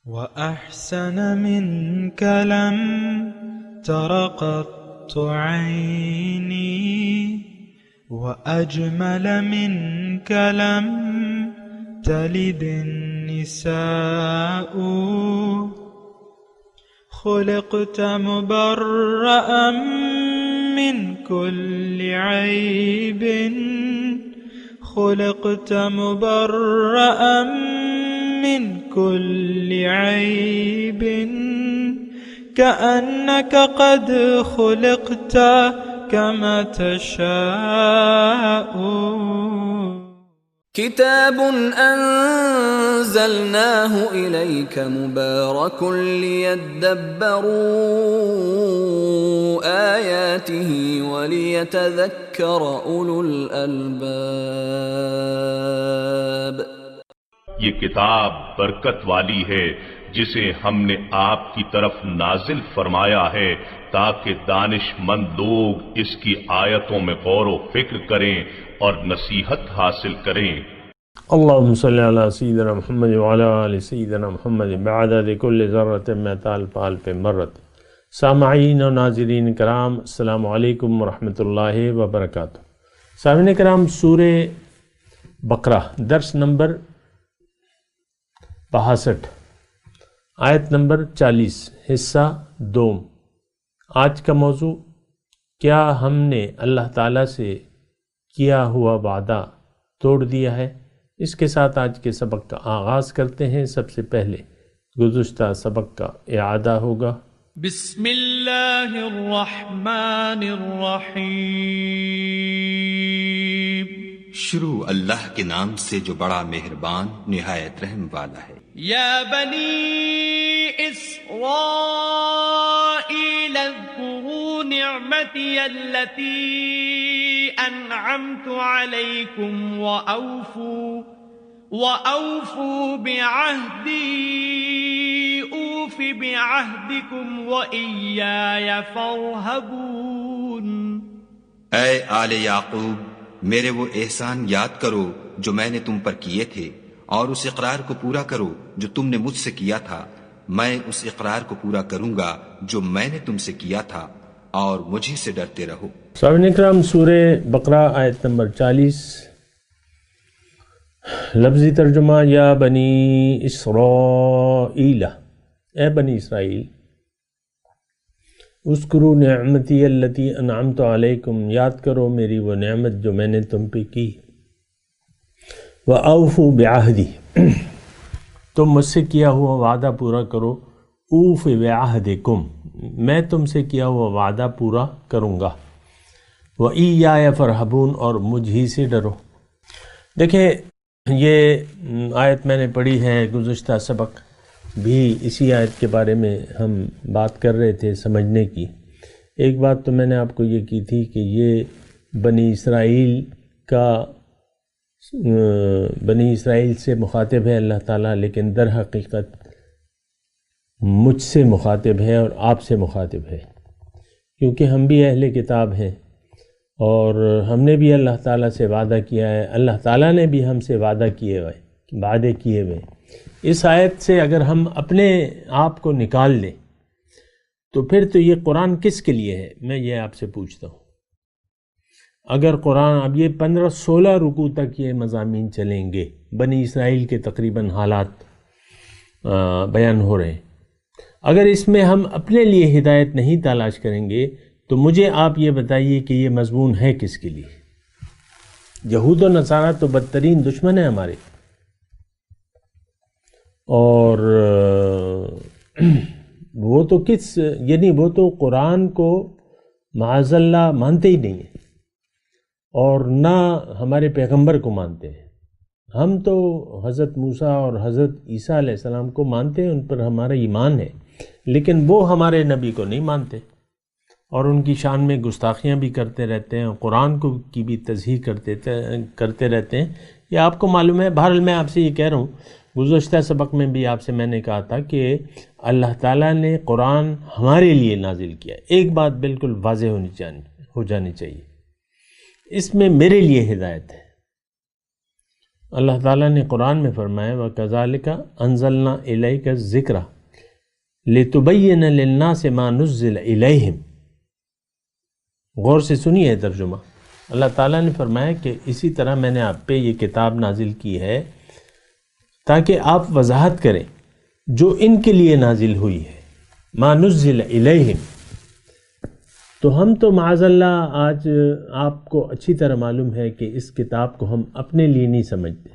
وأحسن منك لم تر قط عيني وأجمل منك لم تلد النساء خلقت مبرأ من كل عيب خلقت مبرأ من كل عيب كأنك قد خلقت كما تشاء كتاب أنزلناه إليك مبارك ليدبروا آياته وليتذكر أولو الألباب. یہ کتاب برکت والی ہے جسے ہم نے آپ کی طرف نازل فرمایا ہے تاکہ دانش مند لوگ اس کی آیتوں میں غور و فکر کریں اور نصیحت حاصل کریں. اللہم صلی علی سیدنا محمد وعلی آل سیدنا محمد بعدد کل ذرۃ مئۃ الف الف مرۃ. سامعین و ناظرین کرام، السلام علیکم ورحمۃ اللہ وبرکاتہ. سامعین کرام، سورہ بقرہ درس نمبر 62، آیت نمبر 40، حصہ دوم. آج کا موضوع، کیا ہم نے اللہ تعالیٰ سے کیا ہوا وعدہ توڑ دیا ہے؟ اس کے ساتھ آج کے سبق کا آغاز کرتے ہیں. سب سے پہلے گزشتہ سبق کا اعادہ ہوگا. بسم اللہ الرحمن الرحیم. شروع اللہ کے نام سے جو بڑا مہربان نہایت رحم والا ہے. یا بنی اسرائیل اذکروا نعمتی التي انعمت علیکم وأوفوا بعہدی اوف بعہدکم وإیایا فارہبون. اے آل یعقوب، میرے وہ احسان یاد کرو جو میں نے تم پر کیے تھے، اور اس اقرار کو پورا کرو جو تم نے مجھ سے کیا تھا. میں اس اقرار کو پورا کروں گا جو میں نے تم سے کیا تھا، اور مجھے سے ڈرتے رہو. سامعین اکرام، سورہ بقرہ آیت نمبر 40. لفظی ترجمہ: یا بنی اسرائیل، اے بنی اسرائیل، اذکروا نعمتی التی انعمت علیکم، یاد کرو میری وہ نعمت جو میں نے تم پہ کی. وَأَوْفُوا بِعَهْدِي، تم مجھ سے کیا ہوا وعدہ پورا کرو. اوف بعہدکم، میں تم سے کیا ہوا وعدہ پورا کروں گا. وَإِيَّايَ فَارْهَبُونَ، اور مجھ ہی سے ڈرو. دیکھیں، یہ آیت میں نے پڑھی ہے. گزشتہ سبق بھی اسی آیت کے بارے میں ہم بات کر رہے تھے سمجھنے کی. ایک بات تو میں نے آپ کو یہ کی تھی کہ یہ بنی اسرائیل سے مخاطب ہے اللہ تعالیٰ، لیکن در حقیقت مجھ سے مخاطب ہے اور آپ سے مخاطب ہے، کیونکہ ہم بھی اہل کتاب ہیں اور ہم نے بھی اللہ تعالیٰ سے وعدہ کیا ہے. اللہ تعالیٰ نے بھی ہم سے وعدے کیے ہوئے. اس آیت سے اگر ہم اپنے آپ کو نکال لیں تو پھر تو یہ قرآن کس کے لیے ہے؟ میں یہ آپ سے پوچھتا ہوں. اگر قرآن اب یہ 15-16 رکوع تک یہ مضامین چلیں گے، بنی اسرائیل کے تقریباً حالات بیان ہو رہے ہیں، اگر اس میں ہم اپنے لیے ہدایت نہیں تلاش کریں گے تو مجھے آپ یہ بتائیے کہ یہ مضمون ہے کس کے لیے؟ یہود و نصارہ تو بدترین دشمن ہیں ہمارے، اور وہ تو وہ تو قرآن کو معاذ اللہ مانتے ہی نہیں ہیں اور نہ ہمارے پیغمبر کو مانتے ہیں. ہم تو حضرت موسیٰ اور حضرت عیسیٰ علیہ السلام کو مانتے ہیں، ان پر ہمارا ایمان ہے، لیکن وہ ہمارے نبی کو نہیں مانتے اور ان کی شان میں گستاخیاں بھی کرتے رہتے ہیں، قرآن کی بھی تضحیح کرتے رہتے ہیں. یہ آپ کو معلوم ہے. بہرحال میں آپ سے یہ کہہ رہا ہوں، گزشتہ سبق میں بھی آپ سے میں نے کہا تھا کہ اللہ تعالیٰ نے قرآن ہمارے لیے نازل کیا. ایک بات بالکل واضح ہو جانی چاہیے، اس میں میرے لیے ہدایت ہے. اللہ تعالیٰ نے قرآن میں فرمایا وَكَذَلِكَ أَنزَلْنَا إِلَيْكَ الذِّكْرَ لِتُبَيِّنَ لِلنَّاسِ مَا نُزِّلَ إِلَيْهِمْ۔ غور سے سنیے ترجمہ۔ اللہ تعالیٰ نے فرمایا کہ اسی طرح میں نے آپ پہ یہ کتاب نازل کی ہے تاکہ آپ وضاحت کریں جو ان کے لیے نازل ہوئی ہے، ما نزل الیہم۔ تو ہم تو معاذ اللہ آج آپ کو اچھی طرح معلوم ہے کہ اس کتاب کو ہم اپنے لیے نہیں سمجھتے،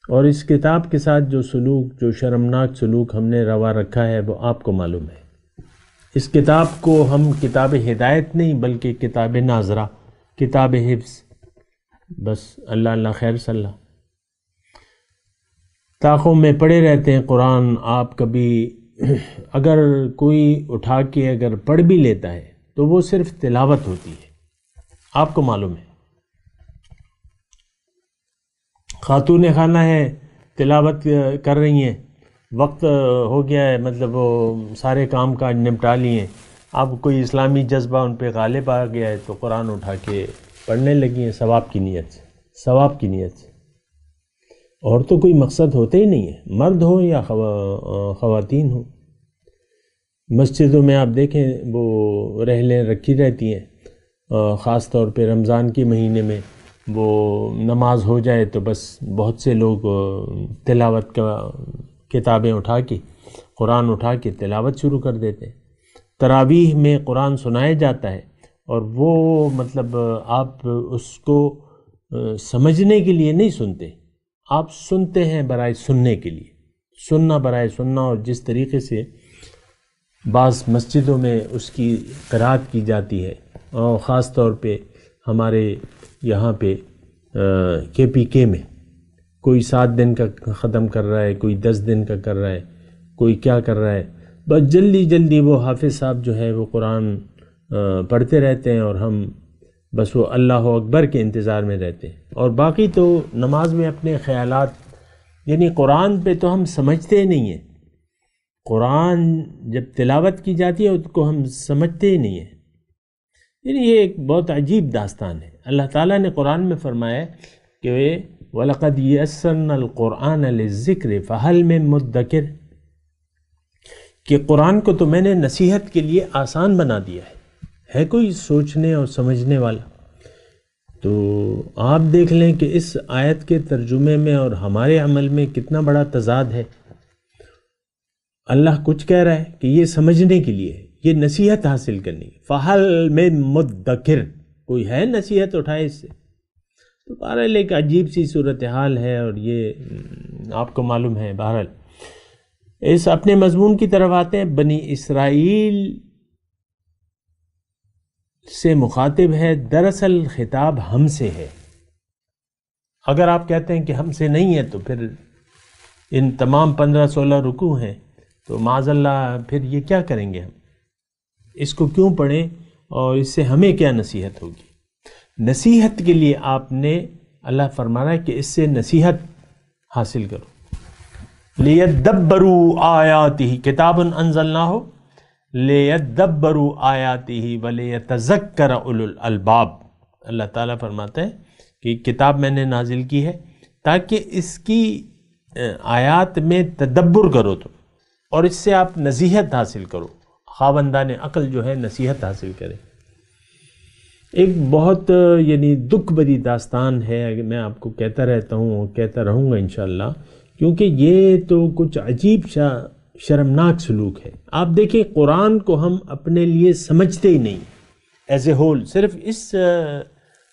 اور اس کتاب کے ساتھ جو سلوک، جو شرمناک سلوک ہم نے روا رکھا ہے وہ آپ کو معلوم ہے۔ اس کتاب کو ہم کتاب ہدایت نہیں بلکہ کتاب ناظرہ، کتاب حفظ، بس اللہ اللہ خیر صلی اللہ طاقوں میں پڑے رہتے ہیں قرآن۔ آپ کبھی اگر کوئی اٹھا کے اگر پڑھ بھی لیتا ہے تو وہ صرف تلاوت ہوتی ہے، آپ کو معلوم ہے۔ خاتون خانہ ہے، تلاوت کر رہی ہیں، وقت ہو گیا ہے، مطلب وہ سارے کام کاج نمٹا لیے ہیں، اب کوئی اسلامی جذبہ ان پہ غالب آ گیا ہے تو قرآن اٹھا کے پڑھنے لگی ہیں ثواب کی نیت سے، ثواب کی نیت سے۔ اور تو کوئی مقصد ہوتا ہی نہیں ہے، مرد ہو یا خواتین ہو۔ مسجدوں میں آپ دیکھیں وہ رحلیں رکھی رہتی ہیں، خاص طور پہ رمضان کے مہینے میں وہ نماز ہو جائے تو بس بہت سے لوگ تلاوت کا کتابیں اٹھا کے، قرآن اٹھا کے تلاوت شروع کر دیتے ہیں۔ تراویح میں قرآن سنایا جاتا ہے اور وہ مطلب آپ اس کو سمجھنے کے لیے نہیں سنتے، آپ سنتے ہیں برائے سننے کے لیے، سننا برائے سننا۔ اور جس طریقے سے بعض مسجدوں میں اس کی قرأت کی جاتی ہے، اور خاص طور پہ ہمارے یہاں پہ KPK میں کوئی 7 دن کا ختم کر رہا ہے، کوئی 10 دن کا کر رہا ہے، کوئی کیا کر رہا ہے، بس جلدی جلدی وہ حافظ صاحب جو ہے وہ قرآن پڑھتے رہتے ہیں اور ہم بس وہ اللہ اکبر کے انتظار میں رہتے ہیں۔ اور باقی تو نماز میں اپنے خیالات، یعنی قرآن پہ تو ہم سمجھتے نہیں ہیں، قرآن جب تلاوت کی جاتی ہے اس کو ہم سمجھتے ہی نہیں ہیں۔ یعنی یہ ایک بہت عجیب داستان ہے۔ اللہ تعالیٰ نے قرآن میں فرمایا کہ وَلَقَدْ يَسَّرْنَا الْقُرْآنَ لِلذِّكْرِ فَهَلْ مِن مُدَّكِرٍ، کہ قرآن کو تو میں نے نصیحت کے لیے آسان بنا دیا ہے کوئی سوچنے اور سمجھنے والا؟ تو آپ دیکھ لیں کہ اس آیت کے ترجمے میں اور ہمارے عمل میں کتنا بڑا تضاد ہے۔ اللہ کچھ کہہ رہا ہے کہ یہ سمجھنے کے لیے ہے، یہ نصیحت حاصل کرنی، فَهَلْ مِن مُدَّكِرٍ، کوئی ہے نصیحت اٹھائے اس سے؟ تو بہرحال ایک عجیب سی صورتحال ہے، اور یہ آپ کو معلوم ہے۔ بہرحال اس اپنے مضمون کی طرف آتے ہیں۔ بنی اسرائیل سے مخاطب ہے، دراصل خطاب ہم سے ہے۔ اگر آپ کہتے ہیں کہ ہم سے نہیں ہے تو پھر ان تمام 15-16 رکوع ہیں، تو معاذ اللہ پھر یہ کیا کریں گے؟ ہم اس کو کیوں پڑھیں اور اس سے ہمیں کیا نصیحت ہوگی؟ نصیحت کے لیے آپ نے، اللہ فرما رہا ہے کہ اس سے نصیحت حاصل کرو۔ لِيَدَّبَّرُوا آیَاتِهِ کتاب انزلناہ لِيَدَّبَّرُوا آیَاتِهِ وَلِيَتَذَكَّرَ اولو الالباب۔ اللہ تعالیٰ فرماتا ہے کہ کتاب میں نے نازل کی ہے تاکہ اس کی آیات میں تدبر کرو تم، اور اس سے آپ نصیحت حاصل کرو، خاوندان عقل جو ہے نصیحت حاصل کرے۔ ایک بہت یعنی دکھ بھری داستان ہے، میں آپ کو کہتا رہتا ہوں اور کہتا رہوں گا انشاءاللہ، کیونکہ یہ تو کچھ عجیب شرمناک سلوک ہے۔ آپ دیکھیں قرآن کو ہم اپنے لیے سمجھتے ہی نہیں ایز اے ہول، صرف اس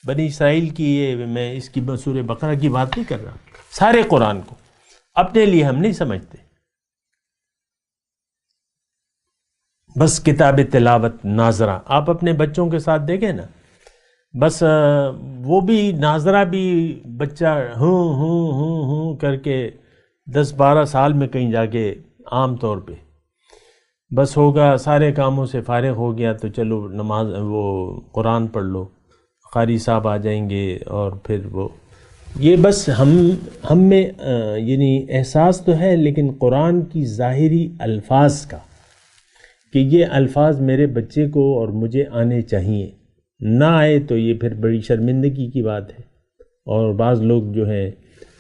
بنی اسرائیل کی، یہ میں اس کی سورہ بقرہ کی بات نہیں کر رہا، سارے قرآن کو اپنے لیے ہم نہیں سمجھتے۔ بس کتاب تلاوت ناظرہ، آپ اپنے بچوں کے ساتھ دیکھیں نا، بس وہ بھی ناظرہ بھی بچہ ہوں کر کے 10-12 سال میں کہیں جا کے عام طور پہ بس ہوگا، سارے کاموں سے فارغ ہو گیا تو چلو نماز وہ قرآن پڑھ لو، قاری صاحب آ جائیں گے، اور پھر وہ یہ بس ہم میں یعنی احساس تو ہے، لیکن قرآن کی ظاہری الفاظ کا کہ یہ الفاظ میرے بچے کو اور مجھے آنے چاہیے، نہ آئے تو یہ پھر بڑی شرمندگی کی بات ہے۔ اور بعض لوگ جو ہیں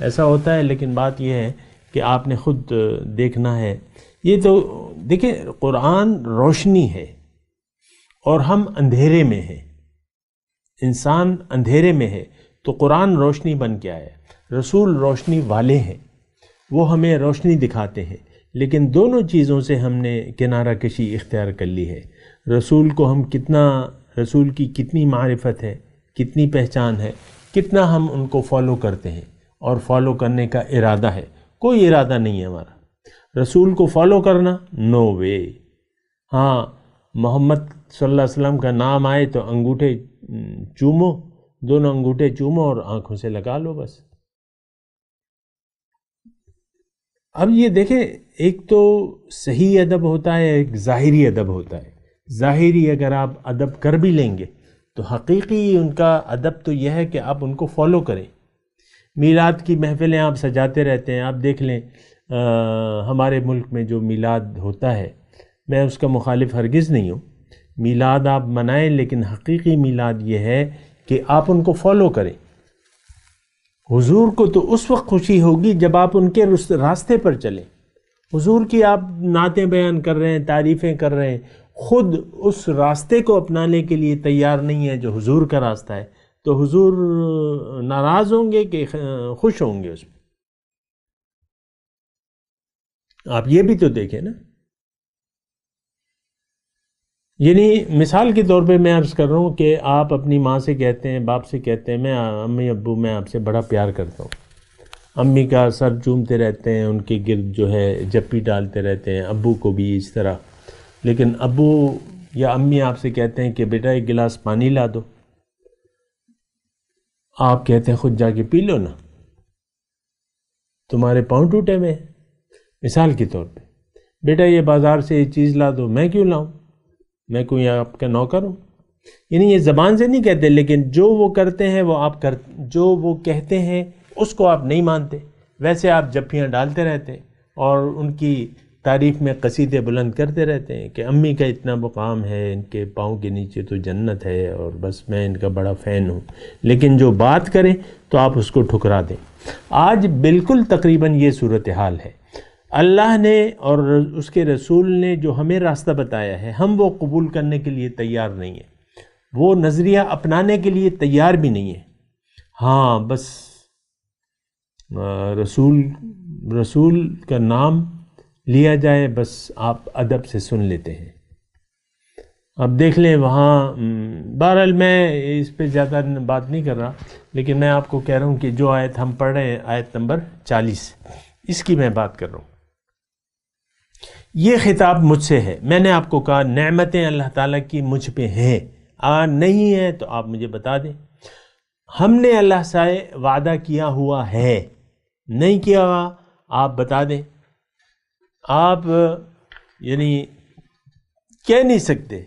ایسا ہوتا ہے، لیکن بات یہ ہے کہ آپ نے خود دیکھنا ہے. یہ تو دیکھیں قرآن روشنی ہے اور ہم اندھیرے میں ہیں، انسان اندھیرے میں ہے، تو قرآن روشنی بن کے آیا. رسول روشنی والے ہیں، وہ ہمیں روشنی دکھاتے ہیں، لیکن دونوں چیزوں سے ہم نے کنارہ کشی اختیار کر لی ہے. رسول کو ہم رسول کی کتنی معرفت ہے، کتنی پہچان ہے، کتنا ہم ان کو فالو کرتے ہیں اور فالو کرنے کا ارادہ ہے. کوئی ارادہ نہیں ہے ہمارا رسول کو فالو کرنا، نو وے. ہاں محمد صلی اللہ علیہ وسلم کا نام آئے تو انگوٹھے چومو، دونوں انگوٹھے چومو اور آنکھوں سے لگا لو بس. اب یہ دیکھیں، ایک تو صحیح ادب ہوتا ہے، ایک ظاہری ادب ہوتا ہے. ظاہری اگر آپ ادب کر بھی لیں گے تو حقیقی ان کا ادب تو یہ ہے کہ آپ ان کو فالو کریں. میلاد کی محفلیں آپ سجاتے رہتے ہیں، آپ دیکھ لیں ہمارے ملک میں جو میلاد ہوتا ہے، میں اس کا مخالف ہرگز نہیں ہوں. میلاد آپ منائیں، لیکن حقیقی میلاد یہ ہے کہ آپ ان کو فالو کریں. حضور کو تو اس وقت خوشی ہوگی جب آپ ان کے راستے پر چلیں. حضور کی آپ نعتیں بیان کر رہے ہیں، تعریفیں کر رہے ہیں، خود اس راستے کو اپنانے کے لیے تیار نہیں ہے جو حضور کا راستہ ہے، تو حضور ناراض ہوں گے کہ خوش ہوں گے اس میں؟ آپ یہ بھی تو دیکھیں نا. یعنی مثال کے طور پہ میں عرض کر رہا ہوں کہ آپ اپنی ماں سے کہتے ہیں، باپ سے کہتے ہیں، میں امی ابو میں آپ سے بڑا پیار کرتا ہوں. امی کا سر چومتے رہتے ہیں، ان کے گرد جو ہے جپی ڈالتے رہتے ہیں، ابو کو بھی اس طرح. لیکن ابو یا امی آپ سے کہتے ہیں کہ بیٹا ایک گلاس پانی لا دو، آپ کہتے ہیں خود جا کے پی لو نا، تمہارے پاؤں ٹوٹے ہوئے ہیں. مثال کے طور پہ بیٹا یہ بازار سے یہ چیز لا دو، میں کیوں لاؤں، میں کوئی آپ کا نوکر ہوں؟ یعنی یہ زبان سے نہیں کہتے، لیکن جو وہ کرتے ہیں وہ آپ جو وہ کہتے ہیں اس کو آپ نہیں مانتے. ویسے آپ جپیاں ڈالتے رہتے ہیں اور ان کی تعریف میں قصیدے بلند کرتے رہتے ہیں کہ امی کا اتنا مقام ہے، ان کے پاؤں کے نیچے تو جنت ہے، اور بس میں ان کا بڑا فین ہوں. لیکن جو بات کریں تو آپ اس کو ٹھکرا دیں. آج بالکل تقریباً یہ صورتحال ہے. اللہ نے اور اس کے رسول نے جو ہمیں راستہ بتایا ہے، ہم وہ قبول کرنے کے لیے تیار نہیں ہیں، وہ نظریہ اپنانے کے لیے تیار بھی نہیں ہیں. ہاں بس رسول کا نام لیا جائے، بس آپ ادب سے سن لیتے ہیں. اب دیکھ لیں وہاں، بہرحال میں اس پہ زیادہ بات نہیں کر رہا، لیکن میں آپ کو کہہ رہا ہوں کہ جو آیت ہم پڑھ رہے ہیں، آیت نمبر 40، اس کی میں بات کر رہا ہوں. یہ خطاب مجھ سے ہے. میں نے آپ کو کہا نعمتیں اللہ تعالیٰ کی مجھ پہ ہیں، نہیں ہیں تو آپ مجھے بتا دیں. ہم نے اللہ سے وعدہ کیا ہوا ہے، نہیں کیا ہوا آپ بتا دیں. آپ یعنی کہہ نہیں سکتے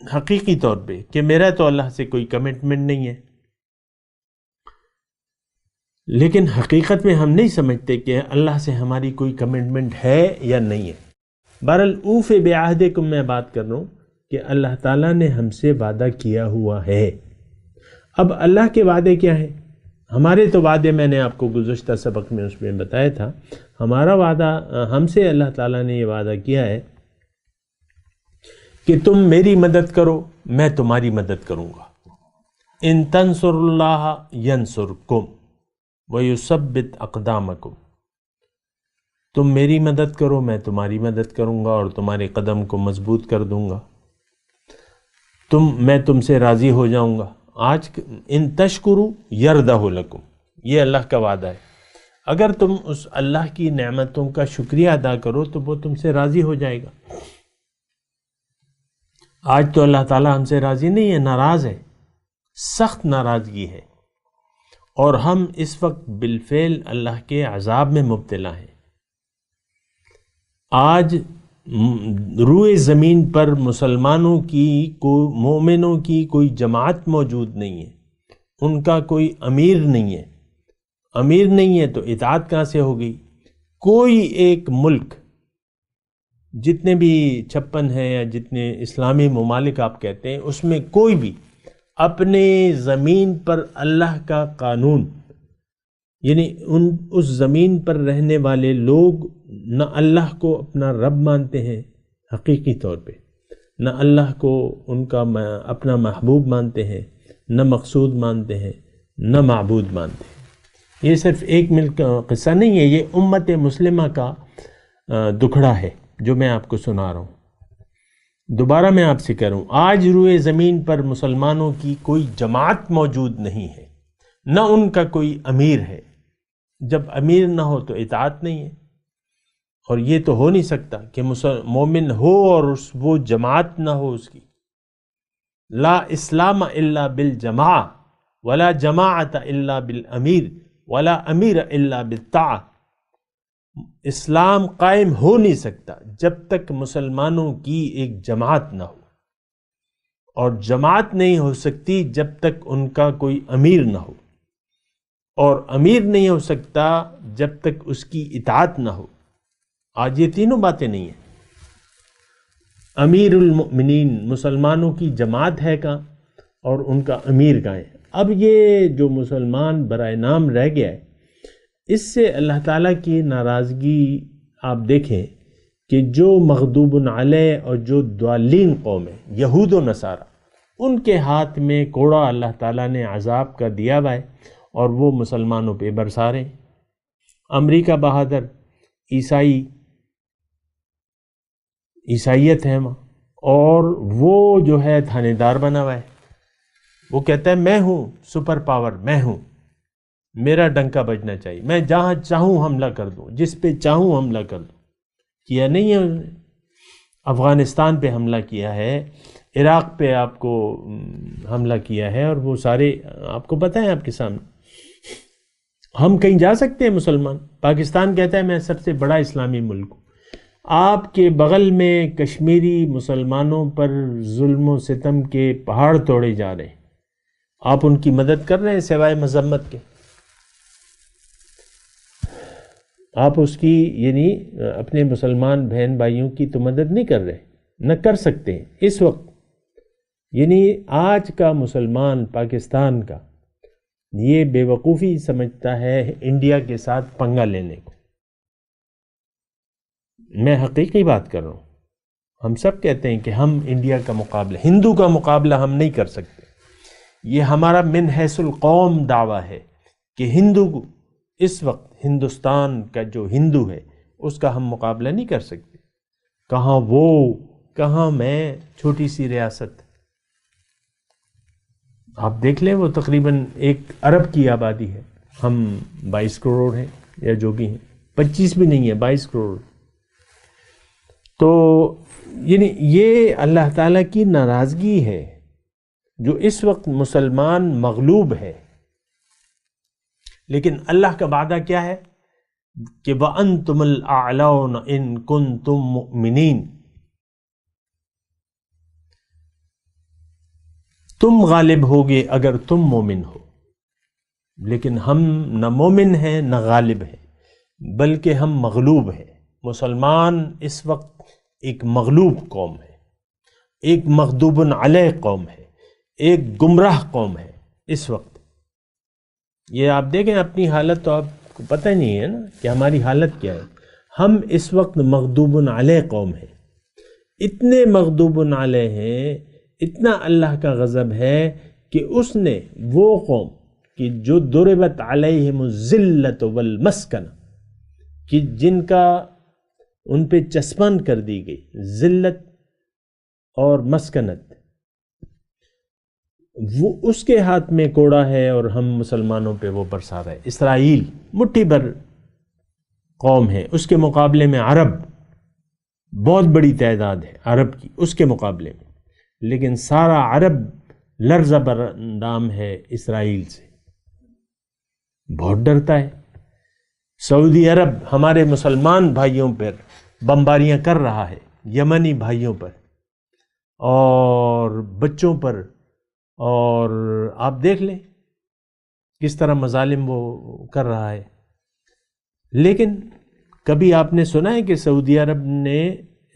حقیقی طور پہ کہ میرا تو اللہ سے کوئی کمٹمنٹ نہیں ہے، لیکن حقیقت میں ہم نہیں سمجھتے کہ اللہ سے ہماری کوئی کمٹمنٹ ہے یا نہیں ہے. بہرحال اوف بعہدکم میں بات کر رہا ہوں کہ اللہ تعالیٰ نے ہم سے وعدہ کیا ہوا ہے. اب اللہ کے وعدے کیا ہیں؟ ہمارے تو وعدے میں نے آپ کو گزشتہ سبق میں اس میں بتایا تھا. ہمارا وعدہ، ہم سے اللہ تعالیٰ نے یہ وعدہ کیا ہے کہ تم میری مدد کرو، میں تمہاری مدد کروں گا. ان تنصر اللہ ینصرکم ویثبت اقدامکم. تم میری مدد کرو، میں تمہاری مدد کروں گا اور تمہارے قدم کو مضبوط کر دوں گا. میں تم سے راضی ہو جاؤں گا. آج ان تشکروا یرضہ لکم، یہ اللہ کا وعدہ ہے. اگر تم اس اللہ کی نعمتوں کا شکریہ ادا کرو تو وہ تم سے راضی ہو جائے گا. آج تو اللہ تعالیٰ ہم سے راضی نہیں ہے، ناراض ہے، سخت ناراضگی ہے، اور ہم اس وقت بالفعل اللہ کے عذاب میں مبتلا ہیں. آج روئے زمین پر مسلمانوں کی مومنوں کی کوئی جماعت موجود نہیں ہے، ان کا کوئی امیر نہیں ہے. امیر نہیں ہے تو اطاعت کہاں سے ہوگی؟ کوئی ایک ملک، جتنے بھی 56 ہیں یا جتنے اسلامی ممالک آپ کہتے ہیں، اس میں کوئی بھی اپنے زمین پر اللہ کا قانون یعنی اس زمین پر رہنے والے لوگ نہ اللہ کو اپنا رب مانتے ہیں حقیقی طور پہ، نہ اللہ کو ان کا اپنا محبوب مانتے ہیں، نہ مقصود مانتے ہیں، نہ معبود مانتے ہیں۔ یہ صرف ایک ملک کا قصہ نہیں ہے، یہ امت مسلمہ کا دکھڑا ہے جو میں آپ کو سنا رہا ہوں۔ دوبارہ میں آپ سے کہہ رہا ہوں، آج روئے زمین پر مسلمانوں کی کوئی جماعت موجود نہیں ہے، نہ ان کا کوئی امیر ہے۔ جب امیر نہ ہو تو اطاعت نہیں ہے، اور یہ تو ہو نہیں سکتا کہ مومن ہو اور وہ جماعت نہ ہو اس کی۔ لا اسلام الا بالجماع ولا جماعت الا بالامیر ولا امیر الا بالطاعہ۔ اسلام قائم ہو نہیں سکتا جب تک مسلمانوں کی ایک جماعت نہ ہو، اور جماعت نہیں ہو سکتی جب تک ان کا کوئی امیر نہ ہو، اور امیر نہیں ہو سکتا جب تک اس کی اطاعت نہ ہو۔ آج یہ تینوں باتیں نہیں ہیں۔ امیر المؤمنین مسلمانوں کی جماعت ہے کہاں، اور ان کا امیر کہاں ہے؟ اب یہ جو مسلمان برائے نام رہ گیا ہے، اس سے اللہ تعالیٰ کی ناراضگی آپ دیکھیں کہ جو مغضوب علیہ اور جو ضالین قوم ہے، یہود و نصارہ، ان کے ہاتھ میں کوڑا اللہ تعالیٰ نے عذاب کا دیا ہوا ہے، اور وہ مسلمانوں پہ برسا رہے ہیں۔ امریکہ بہادر عیسائیت ہے وہاں، اور وہ جو ہے تھانے دار بنا ہوا ہے۔ وہ کہتا ہے میں ہوں سپر پاور، میں ہوں، میرا ڈنکا بجنا چاہیے، میں جہاں چاہوں حملہ کر دوں، جس پہ چاہوں حملہ کر دوں۔ کیا نہیں ہے انہوں نے؟ افغانستان پہ حملہ کیا ہے، عراق پہ آپ کو حملہ کیا ہے، اور وہ سارے آپ کو پتہ ہے آپ کے سامنے۔ ہم کہیں جا سکتے ہیں مسلمان؟ پاکستان کہتا ہے میں سب سے بڑا اسلامی ملک ہوں۔ آپ کے بغل میں کشمیری مسلمانوں پر ظلم و ستم کے پہاڑ توڑے جا رہے ہیں، آپ ان کی مدد کر رہے ہیں سوائے مذمت کے؟ آپ اس کی یعنی اپنے مسلمان بہن بھائیوں کی تو مدد نہیں کر رہے، نہ کر سکتے ہیں اس وقت۔ یعنی آج کا مسلمان پاکستان کا یہ بے وقوفی سمجھتا ہے انڈیا کے ساتھ پنگا لینے کو۔ میں حقیقی بات کر رہا ہوں، ہم سب کہتے ہیں کہ ہم انڈیا کا مقابلہ، ہندو کا مقابلہ ہم نہیں کر سکتے۔ یہ ہمارا من حیث القوم دعویٰ ہے کہ ہندو اس وقت ہندوستان کا جو ہندو ہے اس کا ہم مقابلہ نہیں کر سکتے۔ کہاں وہ، کہاں میں، چھوٹی سی ریاست۔ آپ دیکھ لیں، وہ تقریباً 1 ارب کی آبادی ہے، ہم 22 کروڑ ہیں یا جو بھی ہیں، 25 بھی نہیں ہے، 22 کروڑ۔ تو یعنی یہ اللہ تعالیٰ کی ناراضگی ہے جو اس وقت مسلمان مغلوب ہے۔ لیکن اللہ کا وعدہ کیا ہے کہ وَأَنْتُمُ الْأَعْلَوْنَ إِن كُنتُم مُؤْمِنِينَ، تم غالب ہوگے اگر تم مومن ہو۔ لیکن ہم نہ مومن ہیں نہ غالب ہیں، بلکہ ہم مغلوب ہیں۔ مسلمان اس وقت ایک مغلوب قوم ہے، ایک مغضوب علیہ قوم ہے، ایک گمراہ قوم ہے اس وقت۔ یہ آپ دیکھیں اپنی حالت، تو آپ کو پتہ نہیں ہے نا کہ ہماری حالت کیا ہے۔ ہم اس وقت مغضوب علیہ قوم ہیں، اتنے مغضوب علیہ ہیں، اتنا اللہ کا غضب ہے کہ اس نے وہ قوم کہ جو ضربت علیہم الذلۃ والمسکنہ، کہ جن کا ان پہ چسپاں کر دی گئی ذلت اور مسکنت، وہ اس کے ہاتھ میں کوڑا ہے اور ہم مسلمانوں پہ وہ برسا رہے۔ اسرائیل مٹھی بھر قوم ہے، اس کے مقابلے میں عرب بہت بڑی تعداد ہے عرب کی اس کے مقابلے میں، لیکن سارا عرب لرزہ بر اندام ہے اسرائیل سے، بہت ڈرتا ہے۔ سعودی عرب ہمارے مسلمان بھائیوں پر بمباریاں کر رہا ہے، یمنی بھائیوں پر اور بچوں پر، اور آپ دیکھ لیں کس طرح مظالم وہ کر رہا ہے۔ لیکن کبھی آپ نے سنا ہے کہ سعودی عرب نے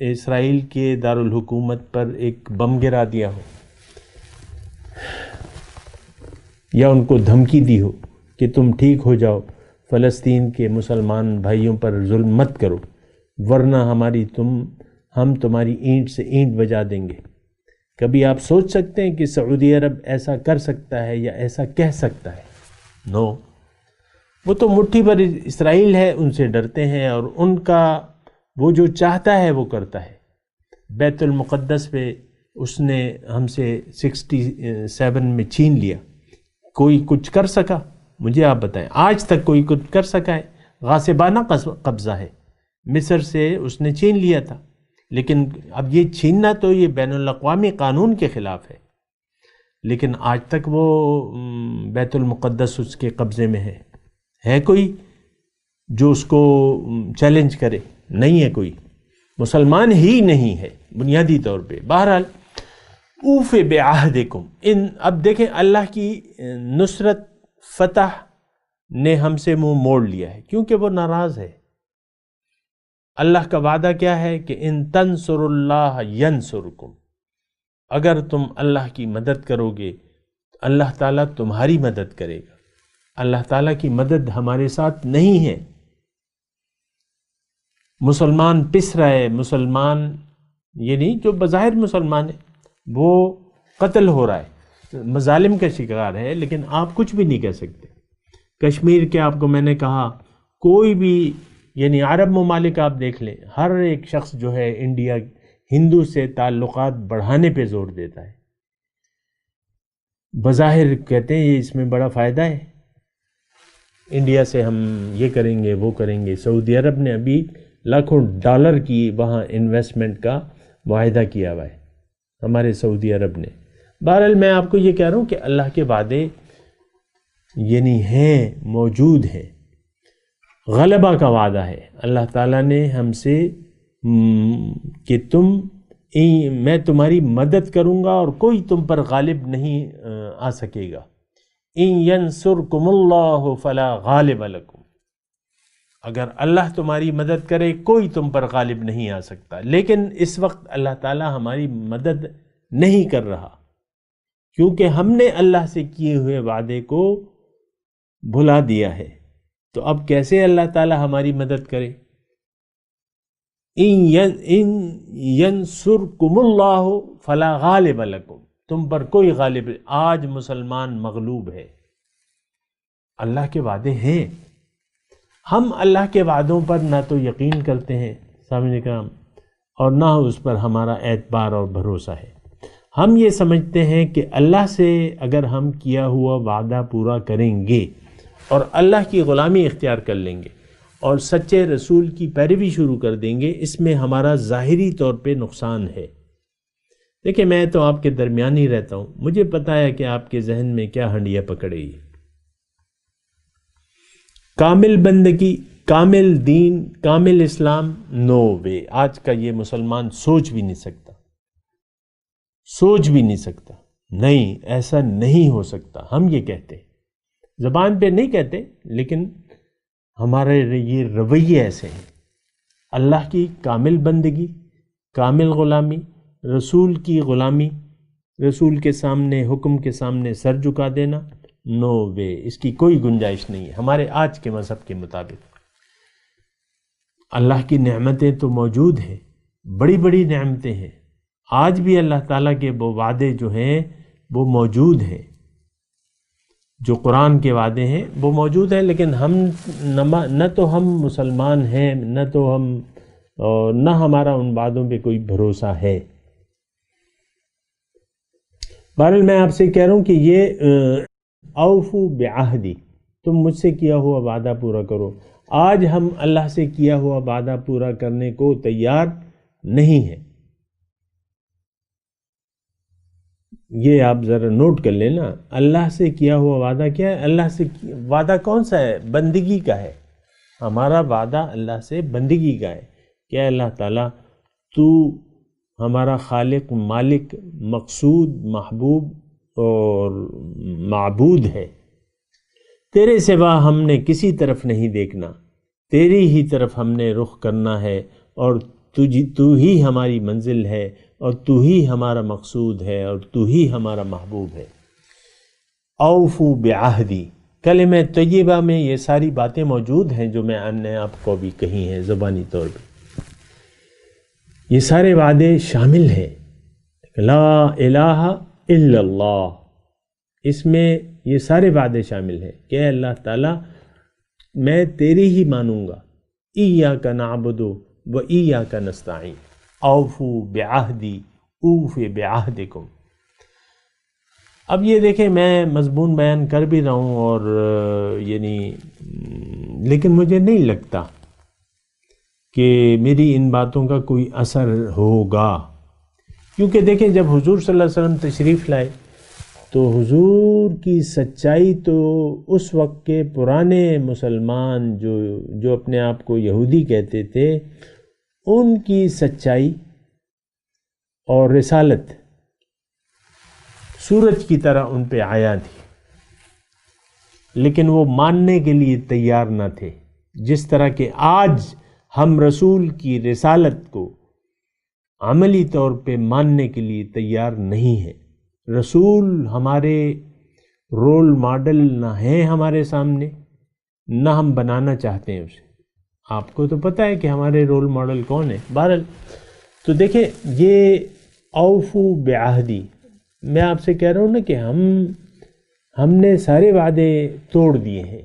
اسرائیل کے دارالحکومت پر ایک بم گرا دیا ہو، یا ان کو دھمکی دی ہو کہ تم ٹھیک ہو جاؤ فلسطین کے مسلمان بھائیوں پر ظلم مت کرو ورنہ ہم تمہاری اینٹ سے اینٹ بجا دیں گے۔ کبھی آپ سوچ سکتے ہیں کہ سعودی عرب ایسا کر سکتا ہے یا ایسا کہہ سکتا ہے؟ نو، وہ تو مٹھی بھر اسرائیل ہے، ان سے ڈرتے ہیں اور ان کا وہ جو چاہتا ہے وہ کرتا ہے۔ بیت المقدس پہ اس نے ہم سے 67 میں چھین لیا، کوئی کچھ کر سکا؟ مجھے آپ بتائیں، آج تک کوئی کچھ کر سکا ہے؟ غاصبانہ قبضہ ہے، مصر سے اس نے چھین لیا تھا، لیکن اب یہ چھیننا تو یہ بین الاقوامی قانون کے خلاف ہے، لیکن آج تک وہ بیت المقدس اس کے قبضے میں ہے کوئی جو اس کو چیلنج کرے؟ نہیں ہے کوئی، مسلمان ہی نہیں ہے بنیادی طور پہ۔ بہرحال اوف بعہدکم، اب دیکھیں اللہ کی نصرت فتح نے ہم سے منہ موڑ لیا ہے کیونکہ وہ ناراض ہے۔ اللہ کا وعدہ کیا ہے کہ ان تنصروا اللہ ینصرکم، اگر تم اللہ کی مدد کرو گے تو اللہ تعالیٰ تمہاری مدد کرے گا۔ اللہ تعالیٰ کی مدد ہمارے ساتھ نہیں ہے۔ مسلمان پس رہا ہے، مسلمان یہ نہیں جو بظاہر مسلمان ہے وہ قتل ہو رہا ہے، مظالم کا شکار ہے، لیکن آپ کچھ بھی نہیں کہہ سکتے۔ کشمیر کے آپ کو میں نے کہا، کوئی بھی یعنی عرب ممالک آپ دیکھ لیں، ہر ایک شخص جو ہے انڈیا ہندو سے تعلقات بڑھانے پہ زور دیتا ہے، بظاہر کہتے ہیں یہ اس میں بڑا فائدہ ہے، انڈیا سے ہم یہ کریں گے وہ کریں گے۔ سعودی عرب نے ابھی لاکھوں ڈالر کی وہاں انویسٹمنٹ کا معاہدہ کیا ہوا ہے ہمارے سعودی عرب نے۔ بہرحال میں آپ کو یہ کہہ رہا ہوں کہ اللہ کے وعدے یعنی ہیں، موجود ہیں، غلبہ کا وعدہ ہے۔ اللہ تعالیٰ نے ہم سے کہ میں تمہاری مدد کروں گا اور کوئی تم پر غالب نہیں آ سکے گا۔ ان ینصرکم اللہ فلا غالب لکم، اگر اللہ تمہاری مدد کرے کوئی تم پر غالب نہیں آ سکتا۔ لیکن اس وقت اللہ تعالیٰ ہماری مدد نہیں کر رہا کیونکہ ہم نے اللہ سے کیے ہوئے وعدے کو بھلا دیا ہے۔ تو اب کیسے اللہ تعالیٰ ہماری مدد کرے؟ ان ینصرکم اللہ فلا غالب لکم، تم پر کوئی غالب۔ آج مسلمان مغلوب ہے، اللہ کے وعدے ہیں، ہم اللہ کے وعدوں پر نہ تو یقین کرتے ہیں سامعین کرام اور نہ اس پر ہمارا اعتبار اور بھروسہ ہے۔ ہم یہ سمجھتے ہیں کہ اللہ سے اگر ہم کیا ہوا وعدہ پورا کریں گے اور اللہ کی غلامی اختیار کر لیں گے اور سچے رسول کی پیروی شروع کر دیں گے، اس میں ہمارا ظاہری طور پہ نقصان ہے۔ دیکھیں میں تو آپ کے درمیان ہی رہتا ہوں، مجھے پتا ہے کہ آپ کے ذہن میں کیا ہنڈیا پکڑے گی۔ کامل بندگی، کامل دین، کامل اسلام، نو وے۔ آج کا یہ مسلمان سوچ بھی نہیں سکتا، نہیں ایسا نہیں ہو سکتا۔ ہم یہ کہتے زبان پہ نہیں کہتے، لیکن ہمارے یہ رویے ایسے ہیں۔ اللہ کی کامل بندگی، کامل غلامی، رسول کی غلامی، رسول کے سامنے، حکم کے سامنے سر جھکا دینا، نو وے، اس کی کوئی گنجائش نہیں ہے ہمارے آج کے مذہب کے مطابق۔ اللہ کی نعمتیں تو موجود ہیں، بڑی بڑی نعمتیں ہیں، آج بھی اللہ تعالیٰ کے وہ وعدے جو ہیں وہ موجود ہیں، جو قرآن کے وعدے ہیں وہ موجود ہیں، لیکن ہم نہ تو ہم مسلمان ہیں، نہ ہمارا ان وعدوں پہ کوئی بھروسہ ہے۔ بہرحال میں آپ سے کہہ رہا ہوں کہ یہ اوفو بعہدی، تم مجھ سے کیا ہوا وعدہ پورا کرو۔ آج ہم اللہ سے کیا ہوا وعدہ پورا کرنے کو تیار نہیں ہیں۔ یہ آپ ذرا نوٹ کر لیں نا، اللہ سے کیا ہوا وعدہ کیا ہے؟ اللہ سے وعدہ کون سا ہے؟ بندگی کا ہے۔ ہمارا وعدہ اللہ سے بندگی کا ہے کہ اے اللہ تعالیٰ تو ہمارا خالق، مالک، مقصود، محبوب اور معبود ہے، تیرے سوا ہم نے کسی طرف نہیں دیکھنا، تیری ہی طرف ہم نے رخ کرنا ہے، اور تو ہی ہماری منزل ہے، اور تو ہی ہمارا مقصود ہے، اور تو ہی ہمارا محبوب ہے۔ اوفو بعہدی، کلمہ طیبہ میں یہ ساری باتیں موجود ہیں جو میں نے آپ کو بھی کہی ہیں زبانی طور پہ، یہ سارے وعدے شامل ہیں۔ لا الہ الا اللہ، اس میں یہ سارے وعدے شامل ہیں کہ اے اللہ تعالیٰ میں تیری ہی مانوں گا، ایاک نعبد و ایاک نستعین، اوفوا بعہدی اوف بعہدکم۔ اب یہ دیکھیں میں مضمون بیان کر بھی رہا ہوں اور لیکن مجھے نہیں لگتا کہ میری ان باتوں کا کوئی اثر ہوگا، کیونکہ دیکھیں جب حضور صلی اللہ علیہ وسلم تشریف لائے تو حضور کی سچائی تو اس وقت کے پرانے مسلمان جو اپنے آپ کو یہودی کہتے تھے، ان کی سچائی اور رسالت سورج کی طرح ان پہ آیا تھی، لیکن وہ ماننے کے لیے تیار نہ تھے، جس طرح کہ آج ہم رسول کی رسالت کو عملی طور پہ ماننے کے لیے تیار نہیں ہیں۔ رسول ہمارے رول ماڈل نہ ہیں ہمارے سامنے، نہ ہم بنانا چاہتے ہیں اسے۔ آپ کو تو پتہ ہے کہ ہمارے رول ماڈل کون ہے۔ بہرحال تو دیکھیں یہ اوفو بعہدی، میں آپ سے کہہ رہا ہوں نا کہ ہم نے سارے وعدے توڑ دیے ہیں،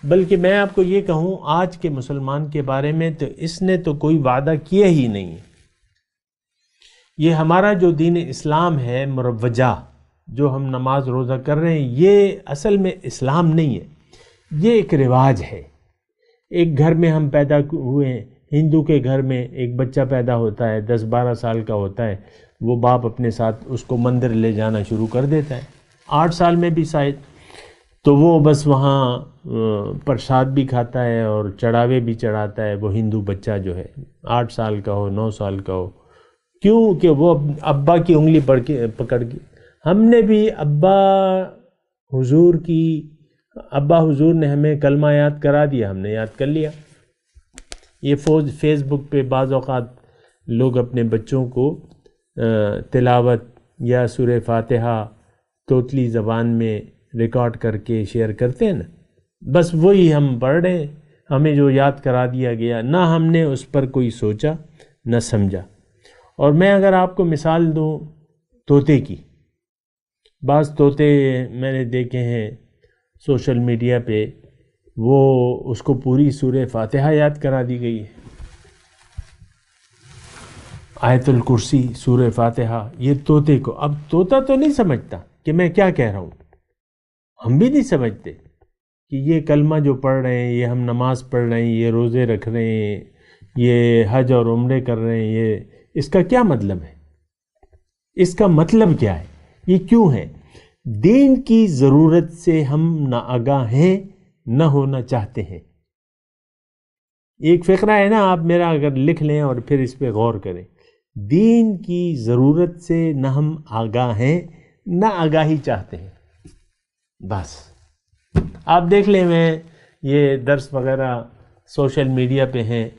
بلکہ میں آپ کو یہ کہوں آج کے مسلمان کے بارے میں تو اس نے تو کوئی وعدہ کیا ہی نہیں۔ یہ ہمارا جو دین اسلام ہے مروجہ، جو ہم نماز روزہ کر رہے ہیں، یہ اصل میں اسلام نہیں ہے، یہ ایک رواج ہے۔ ایک گھر میں ہم پیدا ہوئے ہیں، ہندو کے گھر میں ایک بچہ پیدا ہوتا ہے، 10-12 سال کا ہوتا ہے، وہ باپ اپنے ساتھ اس کو مندر لے جانا شروع کر دیتا ہے، 8 سال میں بھی شاید، تو وہ بس وہاں پرساد بھی کھاتا ہے اور چڑھاوے بھی چڑھاتا ہے، وہ ہندو بچہ جو ہے 8 سال کا ہو 9 سال کا ہو، کیوں کہ وہ ابا کی انگلی پکڑ کے، ہم نے بھی ابا حضور نے ہمیں کلمہ یاد کرا دیا، ہم نے یاد کر لیا۔ یہ فیس بک پہ بعض اوقات لوگ اپنے بچوں کو تلاوت یا سورہ فاتحہ توتلی زبان میں ریکارڈ کر کے شیئر کرتے ہیں نا، بس وہی ہم پڑھ رہے ہیں، ہمیں جو یاد کرا دیا گیا، نہ ہم نے اس پر کوئی سوچا نہ سمجھا۔ اور میں اگر آپ کو مثال دوں طوطے کی، بعض طوطے میں نے دیکھے ہیں سوشل میڈیا پہ، وہ اس کو پوری سورہ فاتحہ یاد کرا دی گئی ہے، آیت الکرسی، سورہ فاتحہ، یہ طوطے کو۔ اب طوطا تو نہیں سمجھتا کہ میں کیا کہہ رہا ہوں، ہم بھی نہیں سمجھتے کہ یہ کلمہ جو پڑھ رہے ہیں، یہ ہم نماز پڑھ رہے ہیں، یہ روزے رکھ رہے ہیں، یہ حج اور عمرے کر رہے ہیں، یہ اس کا کیا مطلب ہے، اس کا مطلب کیا ہے، یہ کیوں ہے؟ دین کی ضرورت سے ہم نہ آگاہ ہیں نہ ہونا چاہتے ہیں۔ ایک فقرہ ہے نا، آپ میرا اگر لکھ لیں اور پھر اس پہ غور کریں، دین کی ضرورت سے نہ ہم آگاہ ہیں نہ آگاہی چاہتے ہیں۔ بس آپ دیکھ لیں، میں یہ درس وغیرہ سوشل میڈیا پہ ہیں،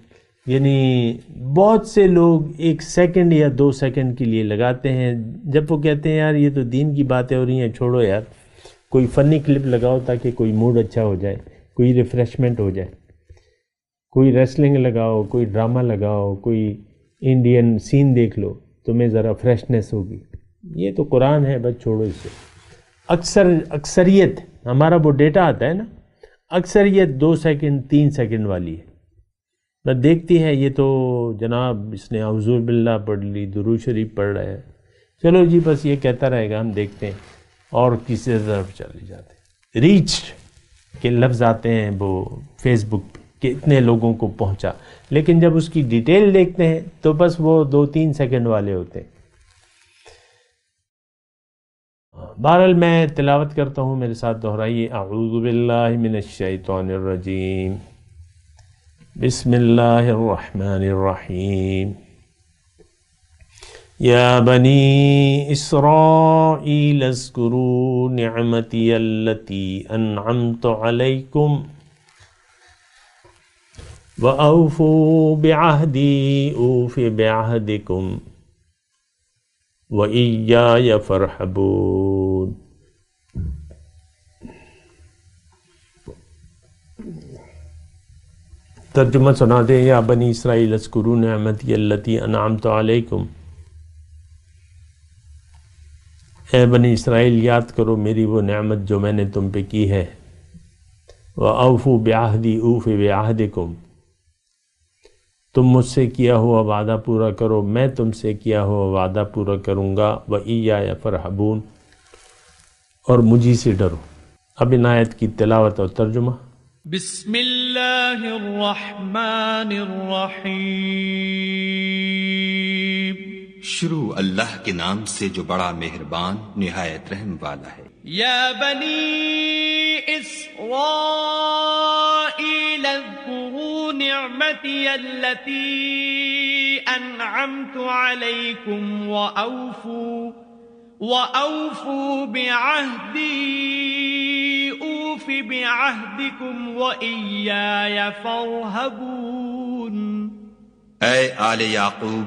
یعنی بہت سے لوگ 1 سیکنڈ یا 2 سیکنڈ کے لیے لگاتے ہیں، جب وہ کہتے ہیں یار یہ تو دین کی باتیں ہو رہی ہیں، چھوڑو یار، کوئی فنی کلپ لگاؤ تاکہ کوئی موڈ اچھا ہو جائے، کوئی ریفریشمنٹ ہو جائے، کوئی ریسلنگ لگاؤ، کوئی ڈرامہ لگاؤ، کوئی انڈین سین دیکھ لو، تمہیں ذرا فریشنس ہوگی۔ یہ تو قرآن ہے، بس چھوڑو اس سے۔ اکثریت ہمارا وہ ڈیٹا آتا ہے نا، اکثریت 2 سیکنڈ 3 سیکنڈ والی ہے، بس دیکھتی ہے یہ تو جناب اس نے اعوذ باللہ پڑھ لی، درود شریف پڑھ رہا ہے، چلو جی بس یہ کہتا رہے گا، ہم دیکھتے ہیں، اور کسی طرف چلے جاتے ہیں۔ ریچ کے لفظ آتے ہیں وہ فیس بک پہ کہ اتنے لوگوں کو پہنچا، لیکن جب اس کی ڈیٹیل دیکھتے ہیں تو بس وہ 2-3 سیکنڈ والے ہوتے ہیں۔ بہرحال میں تلاوت کرتا ہوں، میرے ساتھ دہرائیے، اعوذ باللہ من الشیطان الرجیم، بسم اللہ الرحمن الرحیم، یا بنی اسرائیل اذکروا نعمتی التی انعمت علیکم وَأَوْفُوا بِعَهْدِي أُوفِ بِعَهْدِكُمْ وَإِيَّايَ فَارْهَبُونِ۔ ترجمہ سنا دیں. یا بنی اسرائیل اذکروا نعمتی التی انعمت علیکم، اے بنی اسرائیل یاد کرو میری وہ نعمت جو میں نے تم پہ کی ہے. وَأَوْفُوا بِعَهْدِي أُوفِ بِعَهْدِكُمْ، تم مجھ سے کیا ہوا وعدہ پورا کرو، میں تم سے کیا ہوا وعدہ پورا کروں گا. وَإِيَّايَ فَارْهَبُونِ، اور مجھی سے ڈرو. اب ان آیت کی تلاوت اور ترجمہ. بسم اللہ الرحمن الرحیم. شروع اللہ کے نام سے جو بڑا مہربان نہایت رحم والا ہے. یا بنی اسرائیل اذکروا نعمتی التی انعمت علیکم وأوفوا بعہدی اوف بعہدکم وإیایا فارہبون. اے آل یعقوب،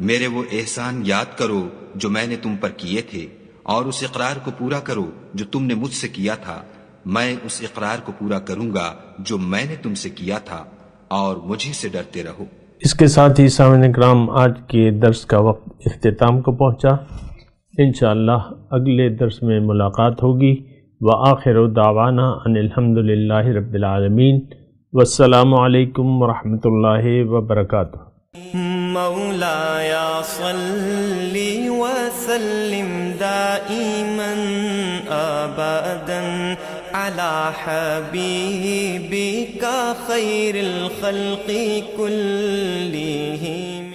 میرے وہ احسان یاد کرو جو میں نے تم پر کیے تھے، اور اس اقرار کو پورا کرو جو تم نے مجھ سے کیا تھا. میں اس اقرار کو پورا کروں گا جو میں نے تم سے کیا تھا، اور مجھے سے ڈرتے رہو. اس کے ساتھ ہی سامعین کرام آج کے درس کا وقت اختتام کو پہنچا. انشاءاللہ اگلے درس میں ملاقات ہوگی. وآخر دعوانا ان الحمد للہ رب العالمین. والسلام علیکم ورحمۃ اللہ وبرکاتہ. مولاي صل وسلم دائما ابدا على حبيبك خير الخلق كلهم.